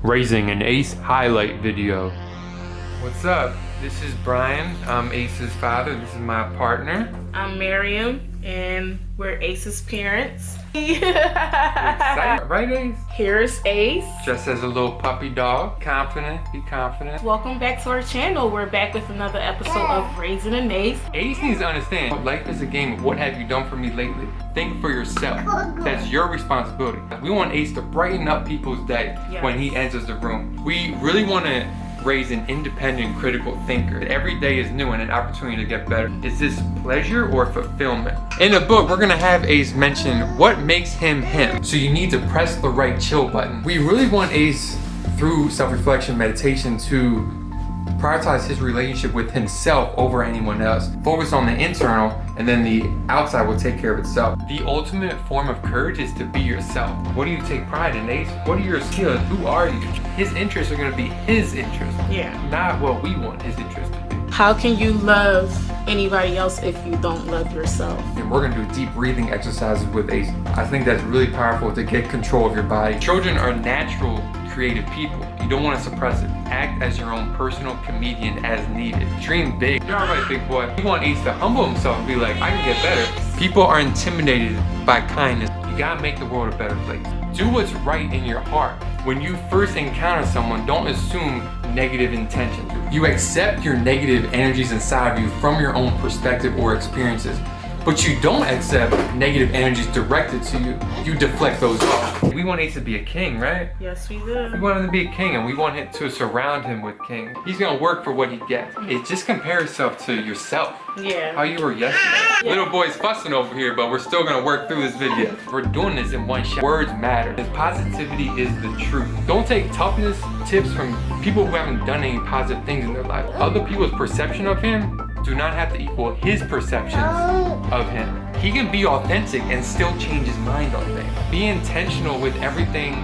raising an Ace Highlight video. What's up? This is Brian. I'm Ace's father. This is my partner. I'm Miriam, and we're Ace's parents. Excited, right, Ace? Here's Ace. Just as a little puppy dog. Confident, be confident. Welcome back to our channel. We're back with another episode of Raising an Ace. Ace needs to understand, life is a game of what have you done for me lately. Think for yourself. That's your responsibility. We want Ace to brighten up people's day when he enters the room. We really want to raise an independent, critical thinker. Every day is new and an opportunity to get better. Is this pleasure or fulfillment? In the book, we're gonna have Ace mention what makes him him. So you need to press the right chill button. We really want Ace, through self-reflection meditation, to prioritize his relationship with himself over anyone else. Focus on the internal, and then the outside will take care of itself. The ultimate form of courage is to be yourself. What do you take pride in, Ace? What are your skills? Who are you? His interests are gonna be his interests, not what we want his interests to be. How can you love anybody else if you don't love yourself? And we're gonna do deep breathing exercises with Ace. I think that's really powerful to get control of your body. Children are natural, creative people. You don't want to suppress it. Act as your own personal comedian as needed. Dream big. You're alright, big boy. You want Ace to humble himself and be like, I can get better. People are intimidated by kindness. You gotta make the world a better place. Do what's right in your heart. When you first encounter someone, don't assume negative intentions. You accept your negative energies inside of you from your own perspective or experiences. But you don't accept negative energies directed to you. You deflect those off. We want Ace to be a king, right? Yes, we do. We want him to be a king, and we want him to surround him with kings. He's gonna work for what he gets. It just compare yourself to yourself. Yeah. How you were yesterday. Little boy's fussing over here, but we're still gonna work through this video. We're doing this in one shot. Words matter. His positivity is the truth. Don't take toughness tips from people who haven't done any positive things in their life. Other people's perception of him do not have to equal his perceptions of him. He can be authentic and still change his mind on things. Be intentional with everything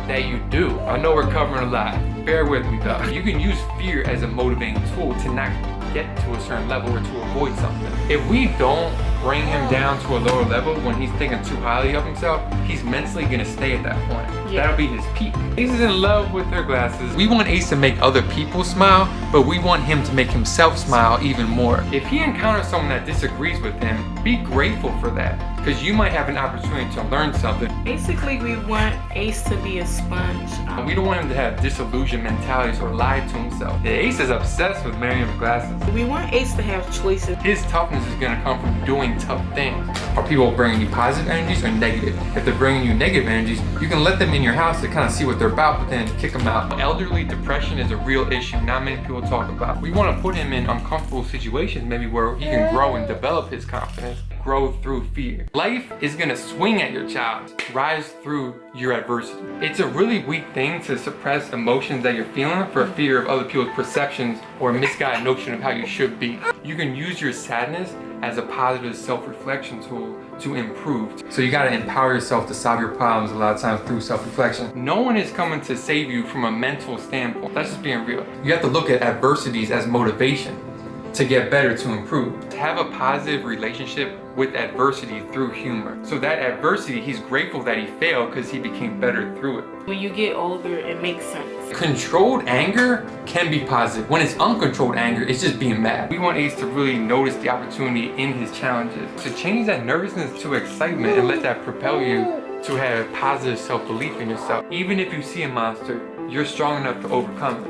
that you do. I know we're covering a lot. Bear with me though. You can use fear as a motivating tool to not get to a certain level or to avoid something. If we don't bring him down to a lower level when he's thinking too highly of himself, he's mentally gonna stay at that point. That'll be his peak. Ace is in love with her glasses. We want Ace to make other people smile, but we want him to make himself smile even more. If he encounters someone that disagrees with him, be grateful for that, because you might have an opportunity to learn something. Basically, we want Ace to be a sponge. We don't want him to have disillusioned mentalities or lie to himself. The Ace is obsessed with Miriam's glasses. We want Ace to have choices. His toughness is gonna come from doing tough things. Are people bringing you positive energies or negative? If they're bringing you negative energies, you can let them in your house to kind of see what they're about, but then kick them out. Elderly depression is a real issue not many people talk about. We want to put him in uncomfortable situations, maybe where he can grow and develop his confidence. Grow through fear. Life is gonna swing at your child. Rise through your adversity. It's a really weak thing to suppress emotions that you're feeling for fear of other people's perceptions or a misguided notion of how you should be. You can use your sadness as a positive self-reflection tool to improve. So you gotta empower yourself to solve your problems a lot of times through self-reflection. No one is coming to save you from a mental standpoint. That's just being real. You have to look at adversities as motivation to get better, to improve. To have a positive relationship with adversity through humor. So that adversity, he's grateful that he failed because he became better through it. When you get older, it makes sense. Controlled anger can be positive. When it's uncontrolled anger, it's just being mad. We want Ace to really notice the opportunity in his challenges. To change that nervousness to excitement and let that propel you to have positive self-belief in yourself. Even if you see a monster, you're strong enough to overcome it.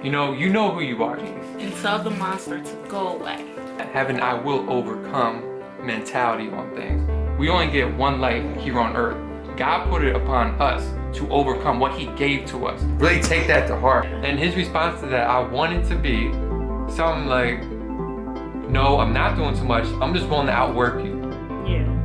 You know who you are, Ace. And tell the monster to go away. Have an I will overcome mentality on things. We only get one life here on earth. God put it upon us to overcome what he gave to us. Really take that to heart. And his response to that, I want it to be something like, no, I'm not doing too much. I'm just willing to outwork you.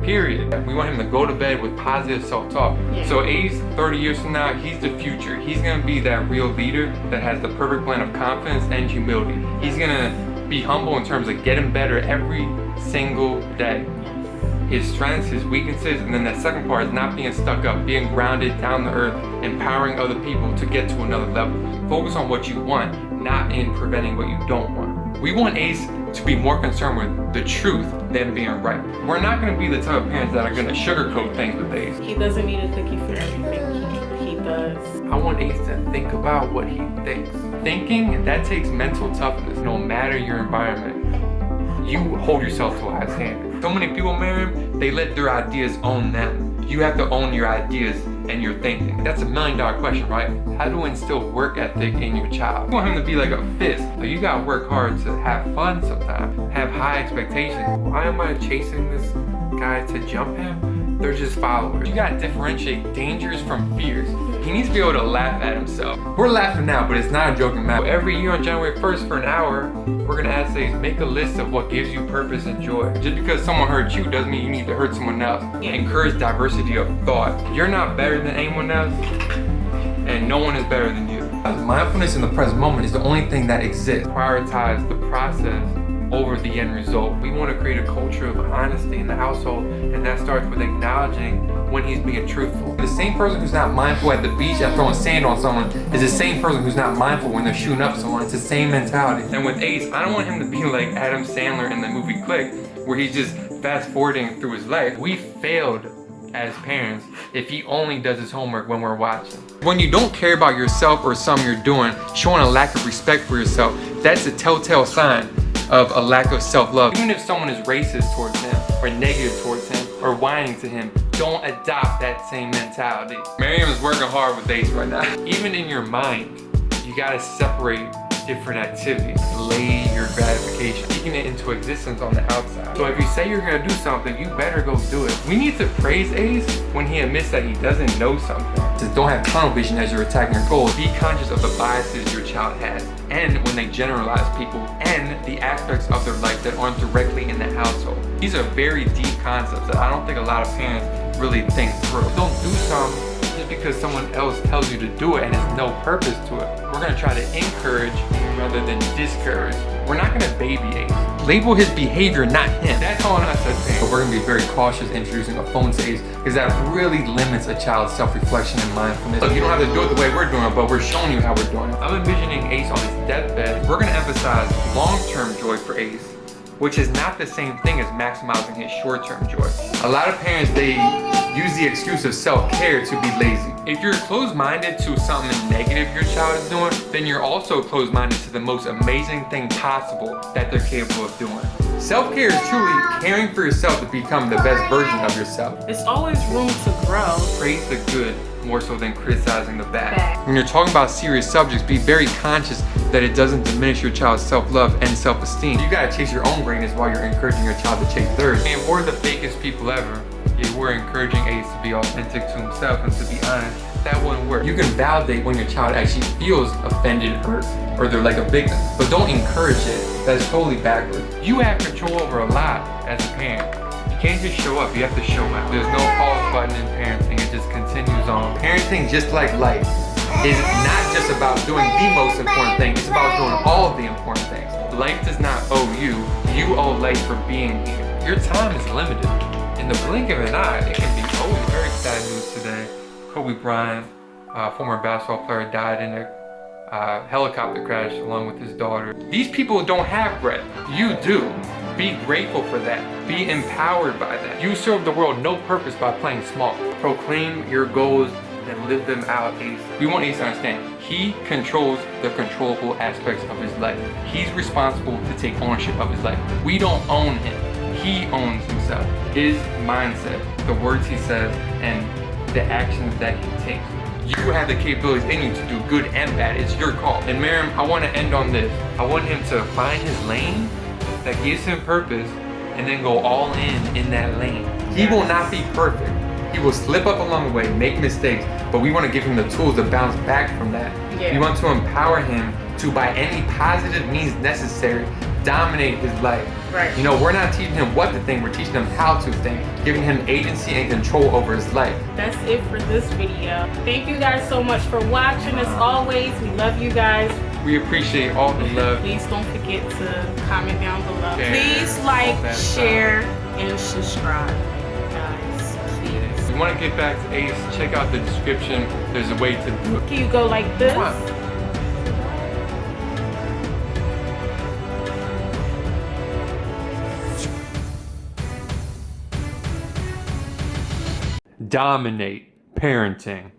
Period. We want him to go to bed with positive self-talk. So Ace, 30 years from now, he's the future. He's gonna be that real leader that has the perfect blend of confidence and humility. He's gonna be humble in terms of getting better every single day. His strengths, his weaknesses, and then that second part is not being stuck up, being grounded down to earth, empowering other people to get to another level. Focus on what you want, not in preventing what you don't want. We want Ace to be more concerned with the truth than being right. We're not going to be the type of parents that are going to sugarcoat things with Ace. He doesn't need a cookie for everything. He does. I want Ace to think about what he thinks. Thinking, that takes mental toughness. No matter your environment, you hold yourself to a high standard. So many people, Miriam, they let their ideas own them. You have to own your ideas and your thinking. That's $1 million question, right? How to instill work ethic in your child? You want him to be like a fist. Like, you gotta work hard to have fun sometimes. Have high expectations. Why am I chasing this guy to jump him? They're just followers. You gotta differentiate dangers from fears. He needs to be able to laugh at himself. We're laughing now, but it's not a joking matter. Every year on January 1st for an hour, we're gonna ask Ace, make a list of what gives you purpose and joy. Just because someone hurt you doesn't mean you need to hurt someone else. Encourage diversity of thought. You're not better than anyone else, and no one is better than you. Mindfulness in the present moment is the only thing that exists. Prioritize the process over the end result. We want to create a culture of honesty in the household, and that starts with acknowledging when he's being truthful. The same person who's not mindful at the beach at throwing sand on someone is the same person who's not mindful when they're shooting up someone. It's the same mentality. And with Ace, I don't want him to be like Adam Sandler in the movie Click, where he's just fast forwarding through his life. We failed as parents if he only does his homework when we're watching. When you don't care about yourself or something you're doing, showing a lack of respect for yourself, that's a telltale sign of a lack of self-love. Even if someone is racist towards him, or negative towards him, or whining to him, don't adopt that same mentality. Miriam is working hard with Ace right now. Even in your mind, you gotta separate different activities. Delay your gratification, taking it into existence on the outside. So if you say you're gonna do something, you better go do it. We need to praise Ace when he admits that he doesn't know something. Just don't have tunnel vision as you're attacking your goals. Be conscious of the biases your child has, and when they generalize people, and the aspects of their life that aren't directly in the household. These are very deep concepts that I don't think a lot of parents really think through. Don't do something just because someone else tells you to do it and there's no purpose to it. We're gonna try to encourage rather than discourage. We're not gonna baby Ace. Label his behavior, not him. That's on us as parents. We're gonna be very cautious introducing a phone to Ace, because that really limits a child's self-reflection and mindfulness. Look, you don't have to do it the way we're doing it, but we're showing you how we're doing it. I'm envisioning Ace on his deathbed. We're gonna emphasize long-term joy for Ace, which is not the same thing as maximizing his short-term joy. A lot of parents, they use the excuse of self-care to be lazy. If you're closed-minded to something negative your child is doing, then you're also closed-minded to the most amazing thing possible that they're capable of doing. Self-care is truly caring for yourself to become the best version of yourself. There's always room to grow. Praise the good more so than criticizing the bad. When you're talking about serious subjects, be very conscious that it doesn't diminish your child's self-love and self-esteem. You gotta chase your own greatness while you're encouraging your child to chase theirs. And we're the fakest people ever. Yet we're encouraging Ace to be authentic to himself and to be honest. That wouldn't work. You can validate when your child actually feels offended, hurt, or they're like a victim, but don't encourage it. That's totally backwards. You have control over a lot as a parent. You can't just show up, you have to show out. There's no pause button in parenting, it just continues on. Parenting, just like life, is not just about doing the most important thing, it's about doing all of the important things. Life does not owe you, you owe life for being here. Your time is limited. In the blink of an eye, it can be over. Very sad news today. Kobe Bryant, former basketball player, died in a helicopter crash along with his daughter. These people don't have bread. You do. Be grateful for that. Be empowered by that. You serve the world no purpose by playing small. Proclaim your goals and live them out, Ace. We want Ace to understand. He controls the controllable aspects of his life. He's responsible to take ownership of his life. We don't own him. He owns himself. His mindset, the words he says, and the actions that he takes. You have the capabilities in you to do good and bad. It's your call. And Miriam, I want to end on this. I want him to find his lane that gives him purpose and then go all in that lane. He will not be perfect. He will slip up along the way, make mistakes, but we want to give him the tools to bounce back from that. We want to empower him to, by any positive means necessary, dominate his life. Right. You know, we're not teaching him what to think, we're teaching him how to think, giving him agency and control over his life. That's it for this video. Thank you guys so much for watching. As always, we love you guys. We appreciate all the love. Please don't forget to comment down below. Share, please like, share, and subscribe, guys. Please. If you want to get back to Ace, check out the description. There's a way to do it. Can you go like this? Dominate parenting.